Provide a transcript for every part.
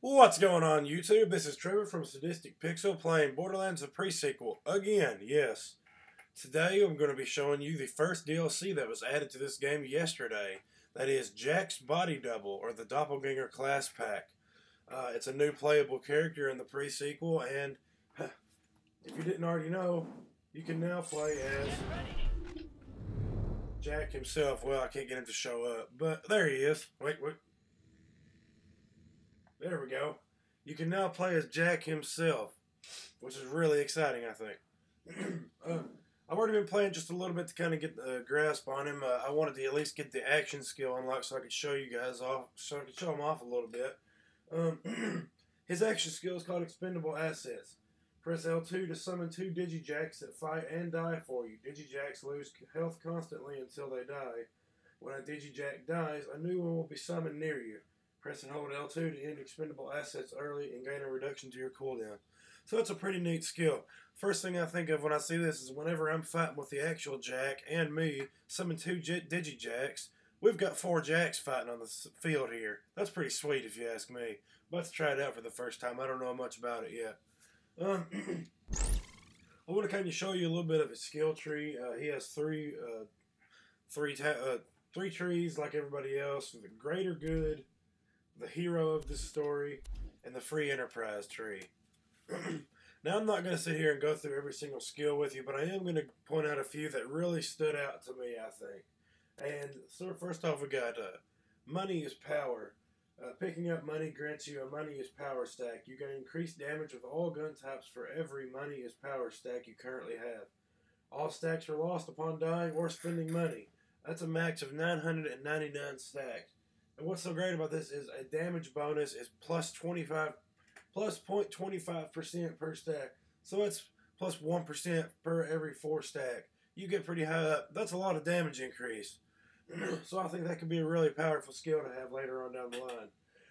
What's going on, YouTube? This is Trevor from Sadistic Pixel playing Borderlands the pre-sequel again. Yes, today I'm going to be showing you the first DLC that was added to this game yesterday. That is Jack's Body Double, or the Doppleganger class pack. It's a new playable character in the pre-sequel, and if you didn't already know, you can now play as Jack himself. Well, I can't get him to show up, but there he is. Wait. There we go. You can now play as Jack himself, which is really exciting, I think. I've already been playing just a little bit to kind of get the grasp on him. I wanted to at least get the action skill unlocked so I could show you guys off, so I could show him off a little bit. His action skill is called Expendable Assets. Press L2 to summon 2 Digijacks that fight and die for you. Digijacks lose health constantly until they die. When a Digijack dies, a new one will be summoned near you. Press and hold L2 to end expendable assets early and gain a reduction to your cooldown. So it's a pretty neat skill. First thing I think of when I see this is whenever I'm fighting with the actual Jack and me, summon 2 Digijacks, we've got 4 Jacks fighting on the field here. That's pretty sweet if you ask me. Let's try it out for the first time. I don't know much about it yet. I want to kind of show you a little bit of his skill tree. He has three trees like everybody else. The greater good, the hero of this story, and the free enterprise tree. Now, I'm not going to sit here and go through every single skill with you, but I am going to point out a few that really stood out to me, I think. And so first off, we got money is power. Picking up money grants you a money is power stack. You gain increased damage with all gun types for every money is power stack you currently have. All stacks are lost upon dying or spending money. That's a max of 999 stacks. And what's so great about this is a damage bonus is plus 0.25% per stack. So it's plus 1% per every 4 stack. You get pretty high up. That's a lot of damage increase. So I think that could be a really powerful skill to have later on down the line.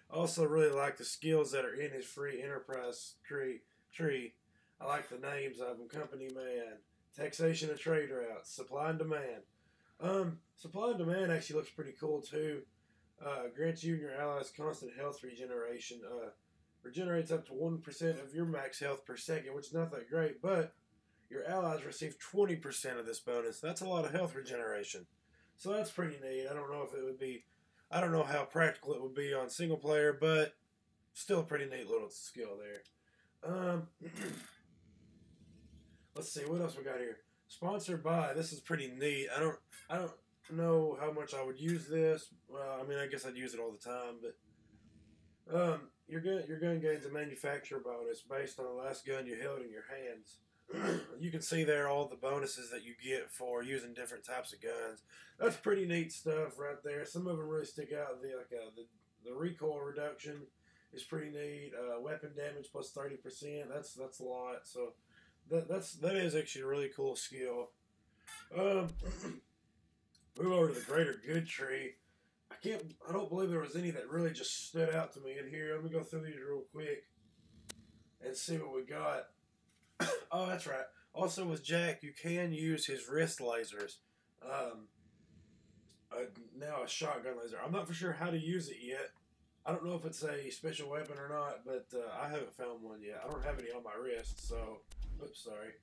I also really like the skills that are in his free enterprise tree. I like the names of them. Company Man, Taxation and Trade Routes, Supply and Demand. Supply and Demand actually looks pretty cool too. Grants you and your allies constant health regeneration. Regenerates up to 1% of your max health per second, which is not that great, but your allies receive 20% of this bonus. That's a lot of health regeneration. So that's pretty neat. I don't know if it would be, I don't know how practical it would be on single player, but still a pretty neat little skill there. Let's see, what else we got here? Sponsored by, this is pretty neat. I don't know how much I would use this. Well, I mean, I guess I'd use it all the time, but your gun gains a manufacturer bonus based on the last gun you held in your hands. You can see there all the bonuses that you get for using different types of guns. That's pretty neat stuff right there. Some of them really stick out. The recoil reduction is pretty neat. Weapon damage plus 30%. That's a lot. So that is actually a really cool skill. Move over to the greater good tree. I don't believe there was any that really just stood out to me in here. Let me go through these real quick and see what we got. Oh, that's right. Also with Jack, you can use his wrist lasers. Now a shotgun laser. I'm not for sure how to use it yet. I don't know if it's a special weapon or not, but I haven't found one yet. I don't have any on my wrist, so... Oops, sorry.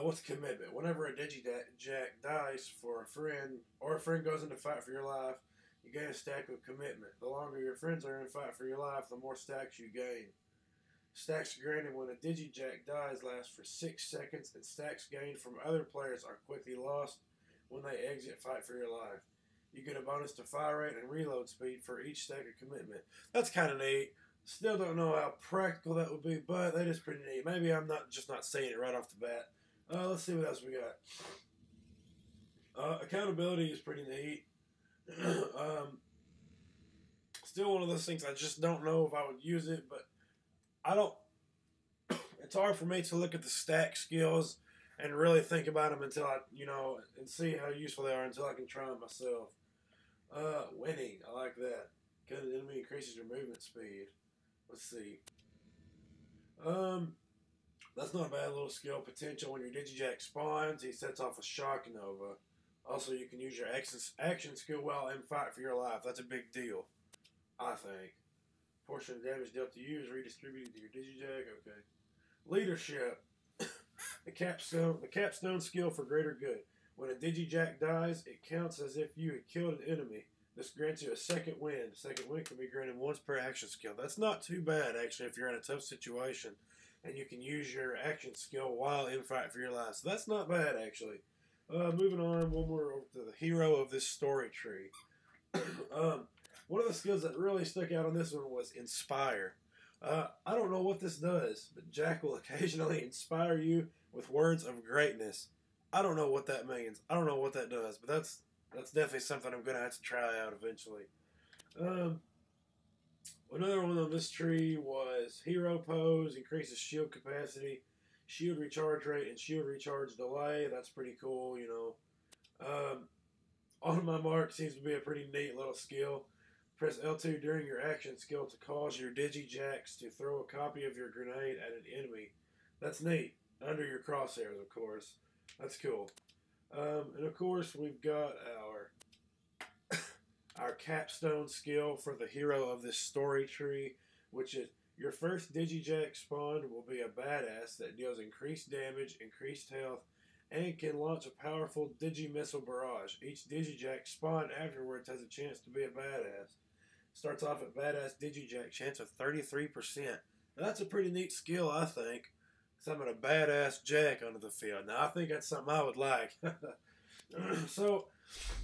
What's commitment? Whenever a Digijack dies for a friend, or a friend goes into fight for your life, you gain a stack of commitment. The longer your friends are in fight for your life, the more stacks you gain. Stacks granted when a Digijack dies last for 6 seconds, and stacks gained from other players are quickly lost when they exit fight for your life. You get a bonus to fire rate and reload speed for each stack of commitment. That's kind of neat. Still don't know how practical that would be, but that is pretty neat. Maybe I'm not saying it right off the bat. Let's see what else we got. Accountability is pretty neat. Still one of those things I just don't know if I would use it, but it's hard for me to look at the stack skills and really think about them until I, and see how useful they are until I can try them myself. Winning, I like that. Because the enemy increases your movement speed. Let's see. That's not a bad little skill potential. When your Digijack spawns, he sets off a shock nova. Also, you can use your action skill while in fight for your life. That's a big deal. I think. Portion of damage dealt to you is redistributed to your Digijack. Okay. Leadership. The capstone skill for greater good. When a Digijack dies, it counts as if you had killed an enemy. This grants you a second wind. Second wind can be granted once per action skill. That's not too bad, actually, if you're in a tough situation. And you can use your action skill while in fight for your life. So that's not bad, actually. Moving on, one more over to the hero of this story tree. One of the skills that really stuck out on this one was Inspire. I don't know what this does, but Jack will occasionally inspire you with words of greatness. I don't know what that means. I don't know what that does, but that's definitely something I'm going to have to try out eventually. Another one on this tree was Hero Pose, increases shield capacity, shield recharge rate, and shield recharge delay. That's pretty cool, you know. On my mark seems to be a pretty neat little skill. Press L2 during your action skill to cause your Digijacks to throw a copy of your grenade at an enemy. That's neat. Under your crosshairs, of course. That's cool. And of course, we've got our capstone skill for the hero of this story tree, which is your first Digijack spawned will be a badass that deals increased damage, increased health, and can launch a powerful Digi-missile barrage. Each Digijack spawned afterwards has a chance to be a badass. Starts off at badass Digijack, chance of 33%. Now, that's a pretty neat skill, I think. Because I'm a badass Jack onto the field. Now, I think that's something I would like. So,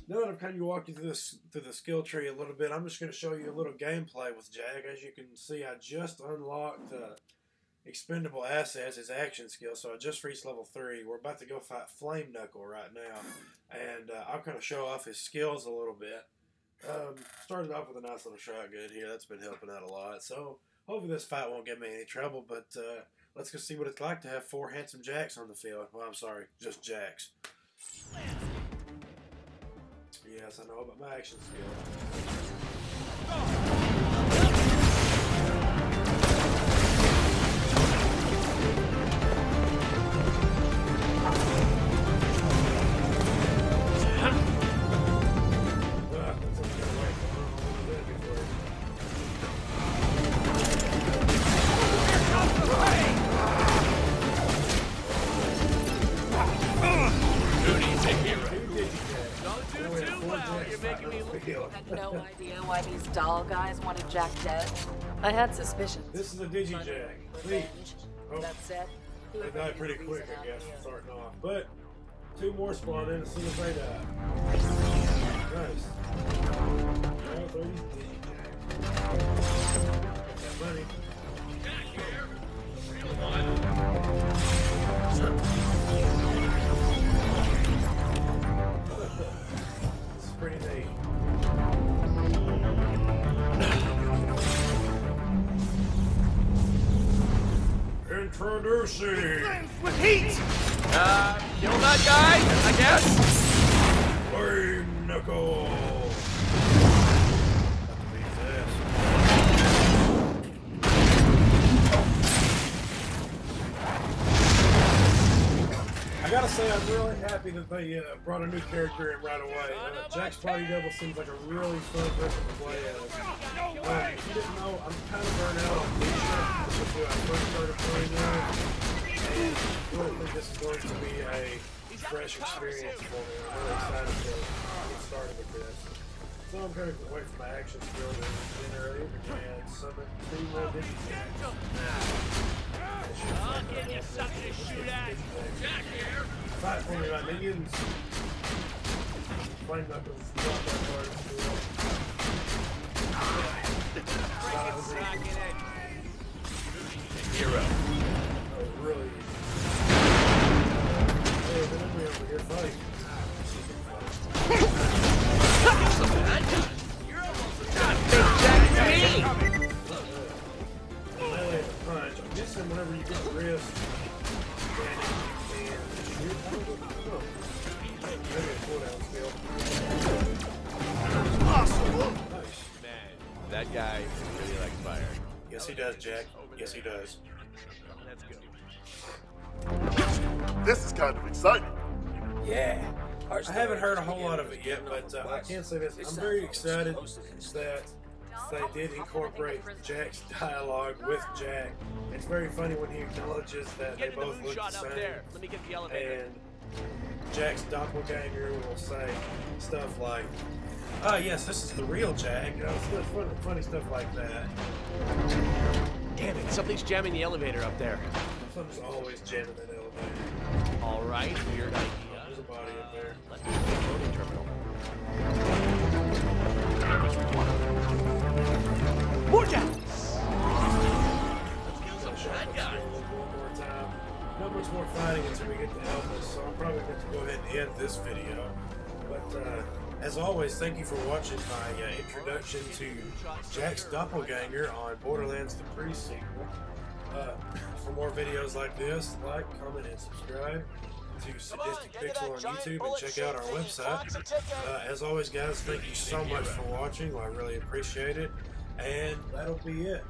now that I've kind of walked you through the skill tree a little bit, I'm just going to show you a little gameplay with Jack. As you can see, I just unlocked expendable assets, his action skill, so I just reached level 3. We're about to go fight Flame Knuckle right now, and I'll kind of show off his skills a little bit. Started off with a nice little shotgun here. That's been helping out a lot, so hopefully this fight won't give me any trouble, but let's go see what it's like to have 4 handsome Jacks on the field. Well, I'm sorry, just Jacks. Yes, I know about my action skill. I had no idea why these doll guys wanted Jack dead. I had suspicions. This is a Digijack. Oh, that's it. they die pretty quick, I guess, starting off. But 2 more spawn in as soon as they die. Nice. All 30 Digijacks. Got money. Jack here. Real one. This is pretty neat. Introducing With heat! Kill that guy, I guess? Flame Knuckle. I gotta say, I'm really happy that they brought a new character in right away. Jack's Body Double seems like a really fun person to play as. If you didn't know, I'm kind of burnt out on Misha. This is who I first started playing now. And I really think this is going to be a fresh experience for me. I'm really excited to get started with this. So I'm going to wait for my action skill to begin earlier and summon 2 more Digijacks. I'll get you something to shoot at. Jack here. Fight for me, my minions. Flame Knuckles, drop that hard. Hero. Oh, really? Hey, then we over here fighting. You're almost a big Jack to me. Melee and punch. I'm guessing whenever you get the wrist, then you can shoot. I don't know. Maybe a cooldown skill. Awesome. Nice. Man, that guy really likes fire. Yes, he does, Jack. Yes, he does. Let's go. This is kind of exciting. Yeah. I haven't heard a whole lot of it yet, but I can say this. I'm very excited that they did incorporate Jack's dialogue with Jack. It's very funny when he acknowledges that they both look the same. Let me get the elevator. And Jack's doppelganger will say stuff like, "Ah, yes, this is the real Jack." You know, it's funny stuff like that. Damn it, something's jamming the elevator up there. Something's always jamming that elevator. All right, weird idea. There's a body up there. Let's go to the loading terminal. More Jacks! Let's get some bad guys. One more time. Not much more fighting until we get to Elvis, so I'm probably going to go ahead and end this video. But as always, thank you for watching my introduction to Jack's Doppelganger on Borderlands the Pre-sequel. For more videos like this, like, comment, and subscribe to Sadistic Pixel on YouTube, and check out our website. As always, guys, thank you so much for watching. I really appreciate it. And that'll be it.